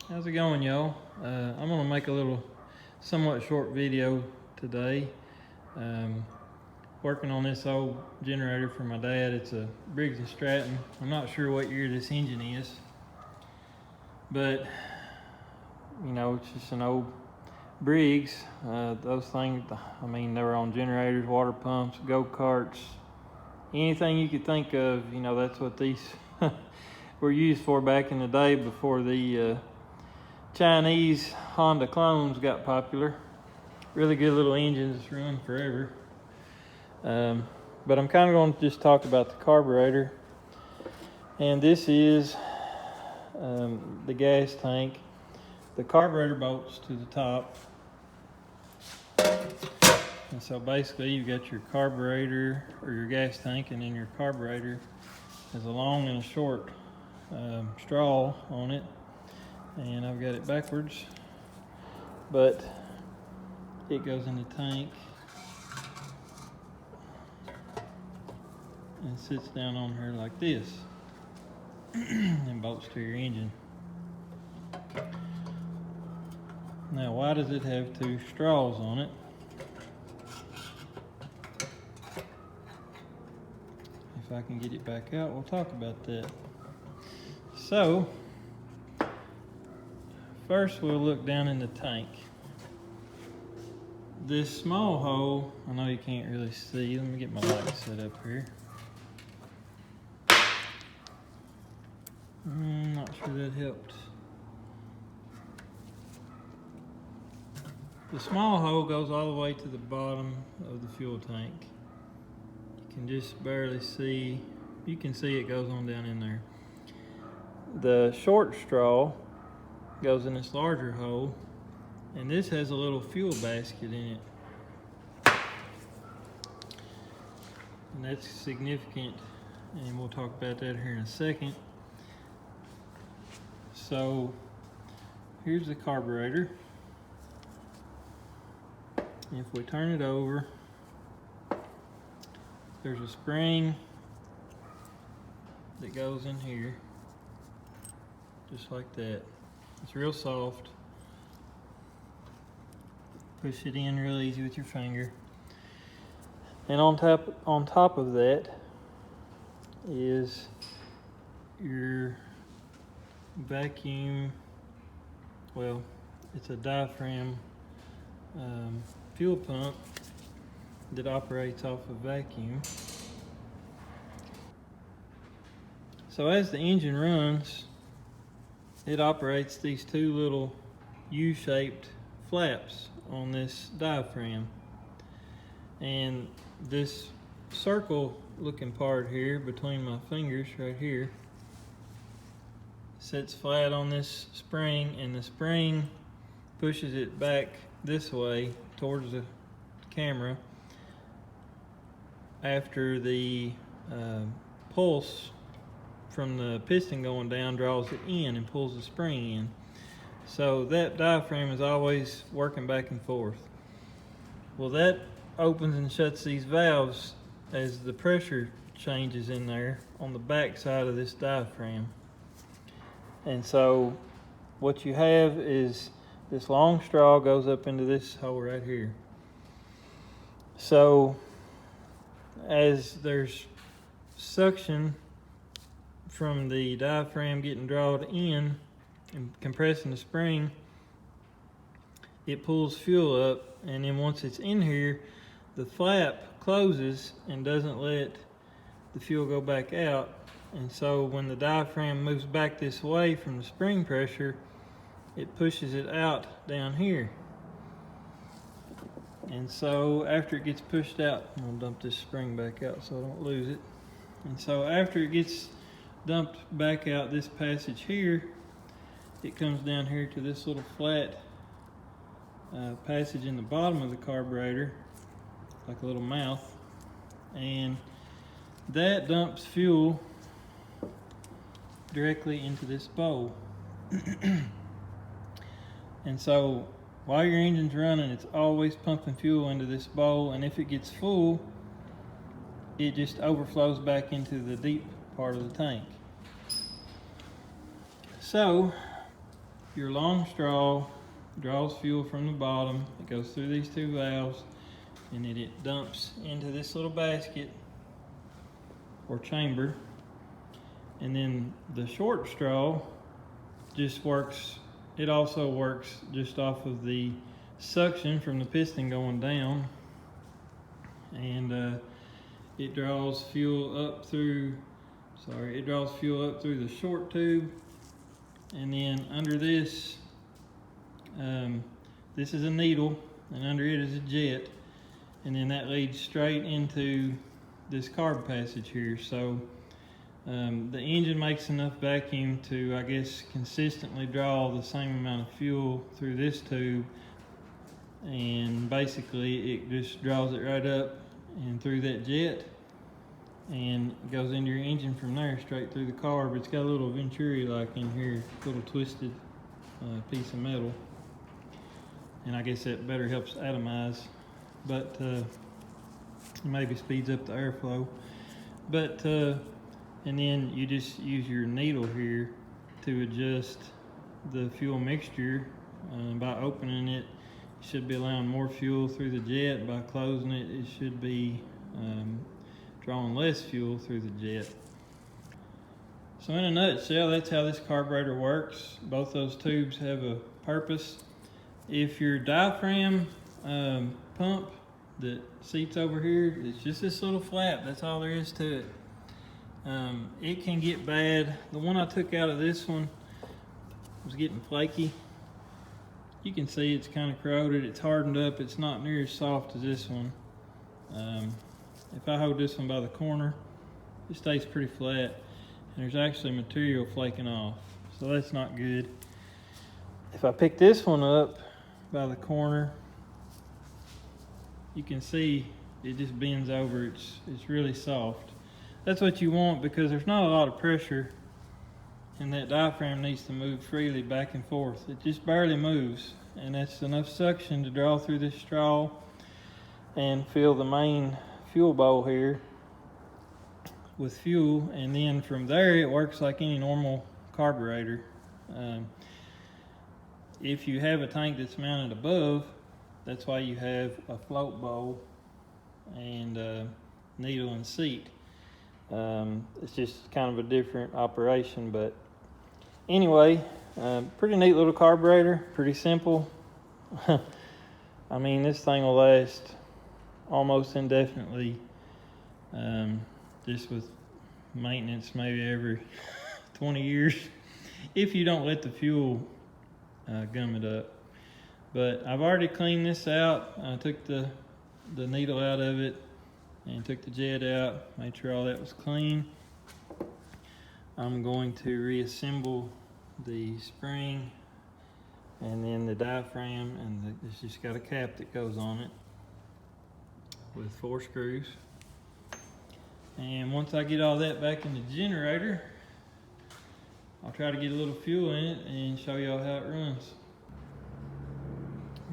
How's it going, y'all? I'm gonna make a little somewhat short video today. Working on this old generator for my dad. It's a Briggs and Stratton. I'm not sure what year this engine is, but you know, it's just an old Briggs. Those things, I mean, they were on generators, water pumps, go-karts, anything you could think of. You know, that's what these were used for back in the day before the Chinese Honda clones got popular. Really good little engines, run forever. But I'm kind of going to just talk about the carburetor. And this is the gas tank. The carburetor bolts to the top. And so basically you've got your carburetor or your gas tank, and then your carburetor has a long and a short straw on it. And I've got it backwards, but it goes in the tank and sits down on her like this and bolts to your engine. Now, why does it have two straws on it? If I can get it back out, we'll talk about that. So, first we'll look down in the tank. This small hole, I know you can't really see. Let me get my light set up here. Not sure that helped. The small hole goes all the way to the bottom of the fuel tank. You can just barely see. You can see it goes on down in there. The short straw goes in this larger hole, and this has a little fuel basket in it. And that's significant, and we'll talk about that here in a second. So here's the carburetor. If we turn it over, there's a spring that goes in here, just like that. It's real soft. Push it in real easy with your finger. And on top of that is your vacuum. Well, it's a diaphragm fuel pump that operates off of vacuum. So as the engine runs, it operates these two little U-shaped flaps on this diaphragm. And this circle looking part here between my fingers right here sits flat on this spring, and the spring pushes it back this way towards the camera after the pulse from the piston going down draws it in and pulls the spring in. So that diaphragm is always working back and forth. Well, that opens and shuts these valves as the pressure changes in there on the back side of this diaphragm. And so what you have is this long straw goes up into this hole right here. So as there's suction from the diaphragm getting drawn in and compressing the spring, it pulls fuel up, and then once it's in here, the flap closes and doesn't let the fuel go back out. And so when the diaphragm moves back this way from the spring pressure, it pushes it out down here. And so after it gets pushed out, I'm gonna dump this spring back out so I don't lose it. And so after it gets dumped back out this passage here, it comes down here to this little flat passage in the bottom of the carburetor, like a little mouth, and that dumps fuel directly into this bowl. And so while your engine's running, it's always pumping fuel into this bowl, and if it gets full, it just overflows back into the deep part of the tank. So your long straw draws fuel from the bottom. It goes through these two valves, and then it dumps into this little basket or chamber. And then the short straw just works, it also works just off of the suction from the piston going down. And it draws fuel up through, it draws fuel up through the short tube. And then under this, this is a needle, and under it is a jet. And then that leads straight into this carb passage here. So the engine makes enough vacuum to, I guess, consistently draw the same amount of fuel through this tube. And basically it just draws it right up and through that jet, and it goes into your engine from there straight through the carb. It's got a little venturi like in here, a little twisted piece of metal, and I guess that better helps atomize, but maybe speeds up the airflow. But and then you just use your needle here to adjust the fuel mixture. By opening it, you should be allowing more fuel through the jet. By closing it, it should be drawing less fuel through the jet. So in a nutshell, that's how this carburetor works. Both those tubes have a purpose. If your diaphragm pump that seats over here, it's just this little flap, that's all there is to it. It can get bad. The one I took out of this one was getting flaky. You can see it's kind of corroded, it's hardened up, it's not near as soft as this one. If I hold this one by the corner, it stays pretty flat, and there's actually material flaking off, so that's not good. If I pick this one up by the corner, you can see it just bends over. It's really soft. That's what you want, because there's not a lot of pressure, and that diaphragm needs to move freely back and forth. It just barely moves, and that's enough suction to draw through this straw and fill the main fuel bowl here with fuel, and then from there it works like any normal carburetor. If you have a tank that's mounted above, that's why you have a float bowl and needle and seat. It's just kind of a different operation, but anyway, pretty neat little carburetor, pretty simple. I mean, this thing will last almost indefinitely, just with maintenance maybe every 20 years if you don't let the fuel gum it up. But I've already cleaned this out. I took the needle out of it and took the jet out, made sure all that was clean. I'm going to reassemble the spring and then the diaphragm, and it's just got a cap that goes on it with 4 screws. And once I get all that back in the generator, I'll try to get a little fuel in it and show y'all how it runs.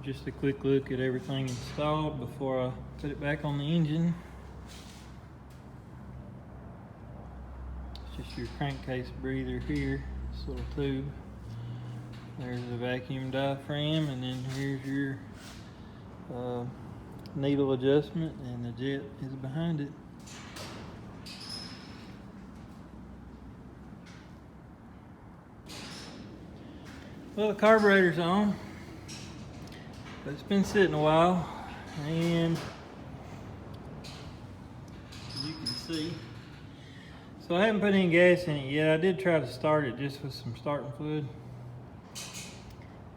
Just a quick look at everything installed before I put it back on the engine. It's just your crankcase breather here, this little tube. There's the vacuum diaphragm, and then here's your needle adjustment, and the jet is behind it. Well, the carburetor's on, but it's been sitting a while, and as you can see, so I haven't put any gas in it yet. I did try to start it just with some starting fluid,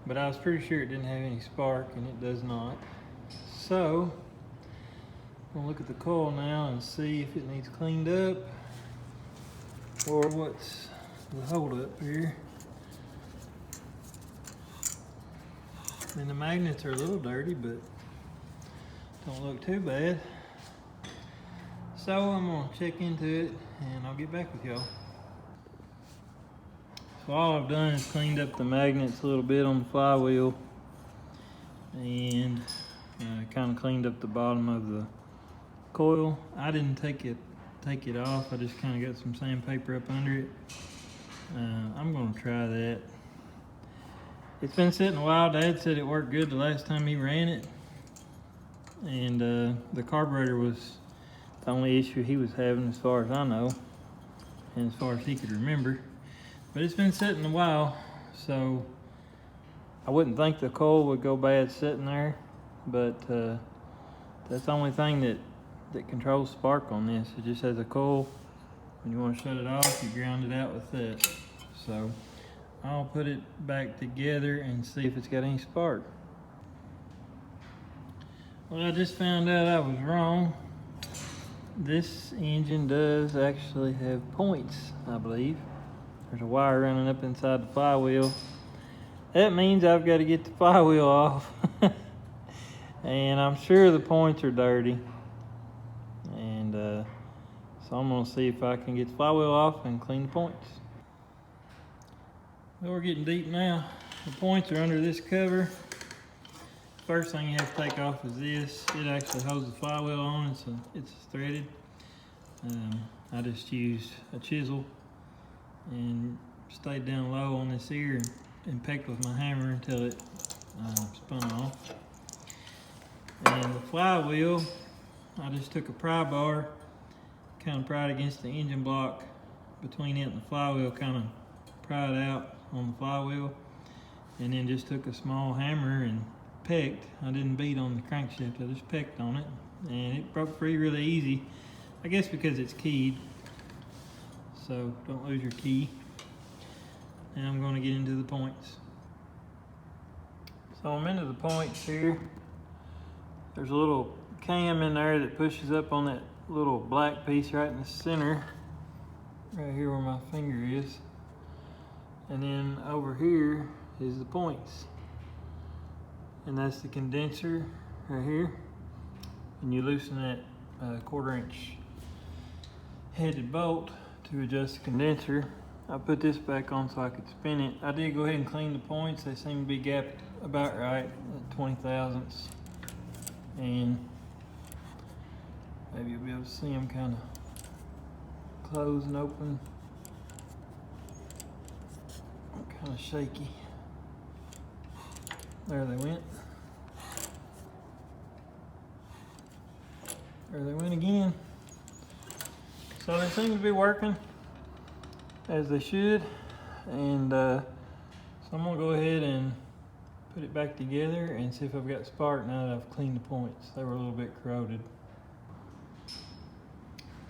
but I was pretty sure it didn't have any spark, and it does not. So I'm gonna look at the coil now and see if it needs cleaned up or what's the holdup here. I mean, the magnets are a little dirty, but don't look too bad. So I'm gonna check into it and I'll get back with y'all. So all I've done is cleaned up the magnets a little bit on the flywheel, and kind of cleaned up the bottom of the coil. I didn't take it off. I just kind of got some sandpaper up under it. I'm gonna try that It's been sitting a while. Dad said it worked good the last time he ran it. And the carburetor was the only issue he was having as far as I know. And as far as he could remember. But it's been sitting a while, so I wouldn't think the coil would go bad sitting there. But that's the only thing that controls spark on this. It just has a coil. When you want to shut it off, you ground it out with that. So I'll put it back together and see if it's got any spark. Well, I just found out I was wrong. This engine does actually have points, I believe. There's a wire running up inside the flywheel. That means I've got to get the flywheel off. And I'm sure the points are dirty. And so I'm gonna see if I can get the flywheel off and clean the points. Well, we're getting deep now. The points are under this cover. First thing you have to take off is this. It actually holds the flywheel on, it's threaded. I just used a chisel and stayed down low on this ear and pecked with my hammer until it spun off. And the flywheel, I just took a pry bar, kind of pried against the engine block between it and the flywheel, kind of pried out on the flywheel, and then just took a small hammer and pecked. I didn't beat on the crankshaft, I just pecked on it, and it broke free really easy. I guess because it's keyed, so don't lose your key. Now I'm going to get into the points. So I'm into the points here. There's a little cam in there that pushes up on that little black piece right in the center, right here where my finger is. And then over here is the points. And that's the condenser right here. And you loosen that 1/4 inch headed bolt to adjust the condenser. I put this back on so I could spin it. I did go ahead and clean the points. They seem to be gapped about right at 20 thousandths. And maybe you'll be able to see them kind of close and open. Kind of shaky. There they went. There they went again. So they seem to be working as they should. And so I'm gonna go ahead and put it back together and see if I've got spark now that I've cleaned the points. They were a little bit corroded.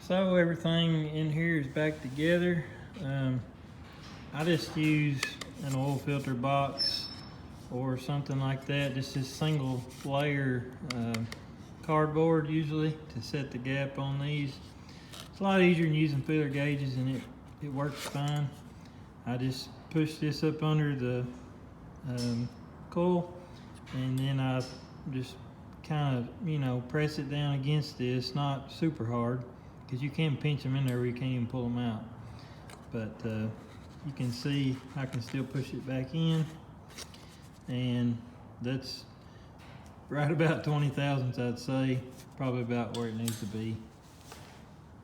So everything in here is back together. I just use an oil filter box or something like that, just this single layer cardboard usually to set the gap on these. It's a lot easier than using feeler gauges, and it works fine. I just push this up under the coil, and then I just kind of, press it down against this, not super hard, because you can pinch them in there where you can't even pull them out. But you can see I can still push it back in, and that's right about 20 thousandths, I'd say. Probably about where it needs to be,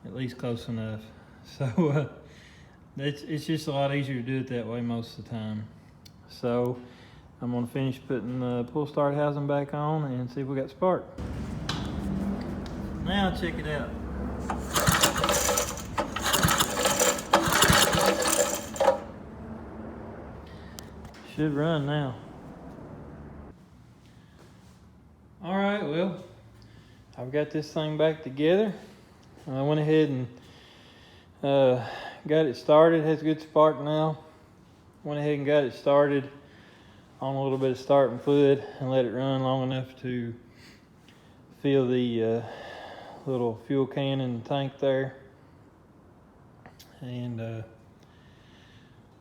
at least close enough. So it's just a lot easier to do it that way most of the time. So I'm gonna finish putting the pull start housing back on and see if we got spark. Now check it out. Should run now. All right, well, I've got this thing back together. I went ahead and got it started. It has good spark now. Went ahead and got it started on a little bit of starting fluid and let it run long enough to fill the little fuel can in the tank there. And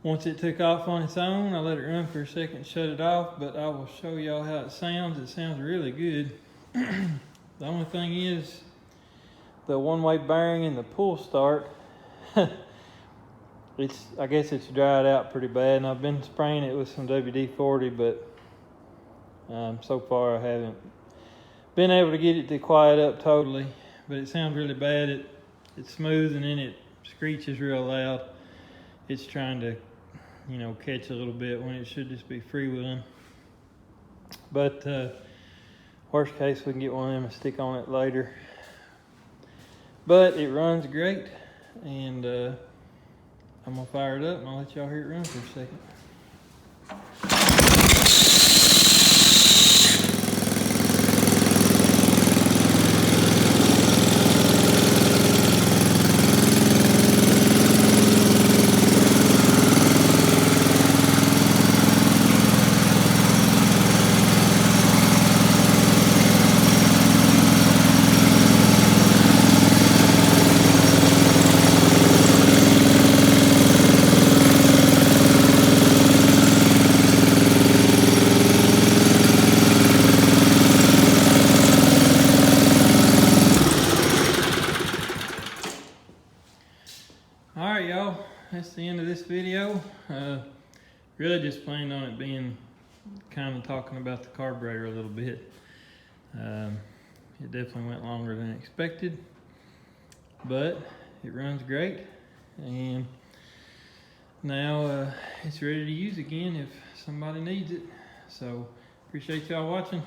once it took off on its own, I let it run for a second, shut it off, but I will show y'all how it sounds. It sounds really good. The only thing is the one-way bearing in the pull start, I guess it's dried out pretty bad, and I've been spraying it with some WD-40, but so far I haven't been able to get it to quiet up totally. But it sounds really bad. It's smooth, and then it screeches real loud. It's trying to you know, catch a little bit when it should just be freewheeling. But worst case, we can get one of them and stick on it later. But it runs great, and I'm gonna fire it up and I'll let y'all hear it run for a second. Alright y'all, that's the end of this video. Really just planned on it being kind of talking about the carburetor a little bit. It definitely went longer than expected, but it runs great, and now it's ready to use again if somebody needs it. So appreciate y'all watching.